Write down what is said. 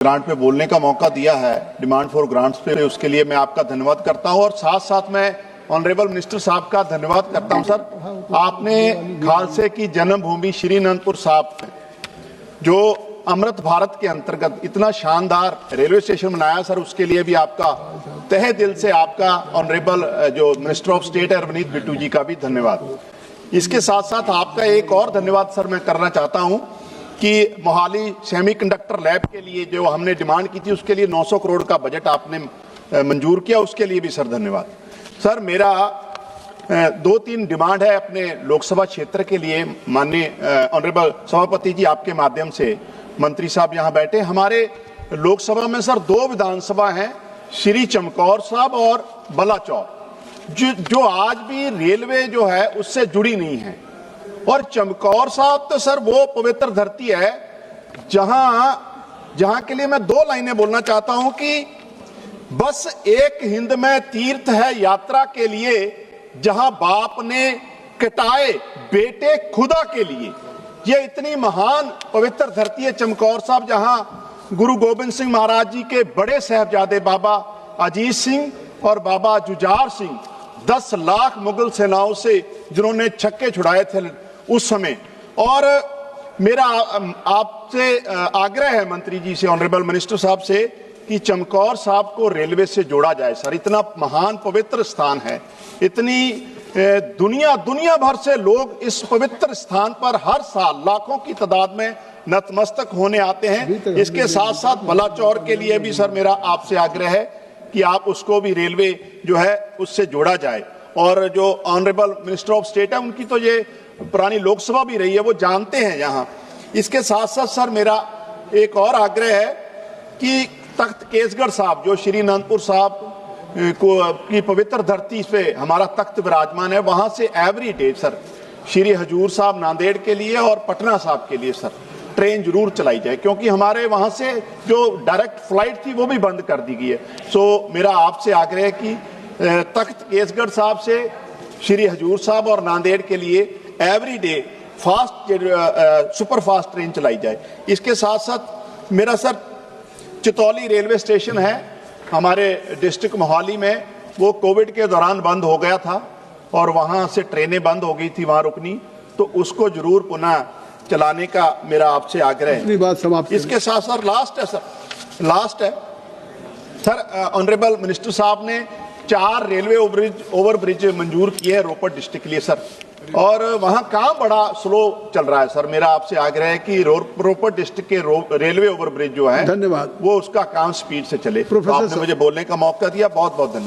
Grant पे बोलने का मौका दिया है, डिमांड फॉर ग्रांट्स पे, उसके लिए मैं आपका धन्यवाद करता हूं और साथ साथ मैं ऑनरेबल मिनिस्टर साहब का धन्यवाद करता हूं। सर, आपने खालसे की जन्मभूमि श्री अनंतपुर साहब जो अमृत भारत के अंतर्गत इतना शानदार रेलवे स्टेशन बनाया सर, उसके लिए भी आपका तहे दिल से आपका ऑनरेबल जो मिनिस्टर ऑफ स्टेट है रवनीत बिट्टू जी का भी धन्यवाद। इसके साथ साथ आपका एक और धन्यवाद सर मैं करना चाहता हूं कि मोहाली सेमीकंडक्टर लैब के लिए जो हमने डिमांड की थी उसके लिए 900 करोड़ का बजट आपने मंजूर किया, उसके लिए भी सर धन्यवाद। सर, मेरा 2-3 डिमांड है अपने लोकसभा क्षेत्र के लिए। माननीय ऑनरेबल सभापति जी, आपके माध्यम से मंत्री साहब यहाँ बैठे, हमारे लोकसभा में सर 2 विधानसभा हैं, श्री चमकौर साहब और बलाचौर, जो आज भी रेलवे जो है उससे जुड़ी नहीं है। और चमकौर साहब तो सर वो पवित्र धरती है जहां के लिए मैं 2 लाइनें बोलना चाहता हूं कि बस एक हिंद में तीर्थ है यात्रा के लिए, जहां बाप ने कटाए बेटे खुदा के लिए। ये इतनी महान पवित्र धरती है चमकौर साहब, जहां गुरु गोबिंद सिंह महाराज जी के बड़े साहबजादे बाबा अजीत सिंह और बाबा जुझार सिंह 10 लाख मुगल सेनाओं से जिन्होंने छक्के छुड़ाए थे उस समय। और मेरा आपसे आग्रह है मंत्री जी से, ऑनरेबल मिनिस्टर साहब से, कि चमकौर साहब को रेलवे से जोड़ा जाए सर। इतना महान पवित्र स्थान है, इतनी दुनिया भर से लोग इस पवित्र स्थान पर हर साल लाखों की तादाद में नतमस्तक होने आते हैं। इसके साथ साथ बलाचौर के लिए भी सर मेरा आपसे आग्रह है कि आप उसको भी रेलवे जो है उससे जोड़ा जाए। और जो ऑनरेबल मिनिस्टर ऑफ स्टेट है, उनकी तो ये पुरानी लोकसभा भी रही है, वो जानते हैं यहाँ। इसके साथ साथ सर मेरा एक और आग्रह है कि तख्त केसगढ़ साहब, जो श्री अनंतपुर साहब की पवित्र धरती पे हमारा तख्त विराजमान है, वहां से एवरी डे सर श्री हजूर साहब नांदेड़ के लिए और पटना साहब के लिए सर ट्रेन जरूर चलाई जाए, क्योंकि हमारे वहां से जो डायरेक्ट फ्लाइट थी वो भी बंद कर दी गई है। सो मेरा आपसे आग्रह है कि तख्त केसगढ़ साहब से श्री हजूर साहब और नांदेड़ के लिए every day super fast train चलाई जाए। इसके साथ साथ मेरा सर चितौली रेलवे स्टेशन है हमारे डिस्ट्रिक्ट मोहाली में, वो कोविड के दौरान बंद हो गया था और वहां से ट्रेनें बंद हो गई थी वहां रुकनी, तो उसको जरूर पुनः चलाने का मेरा आपसे आग्रह है। इसके साथ साथ लास्ट है सर, ऑनरेबल मिनिस्टर साहब ने 4 रेलवे ओवरब्रिज मंजूर किए हैं रोपड़ डिस्ट्रिक्ट के लिए सर, और वहां काम बड़ा स्लो चल रहा है सर। मेरा आपसे आग्रह है कि रोपड़ डिस्ट्रिक्ट के रेलवे ओवरब्रिज जो है, धन्यवाद, वो उसका काम स्पीड से चले। तो आपने मुझे बोलने का मौका दिया, बहुत बहुत धन्यवाद।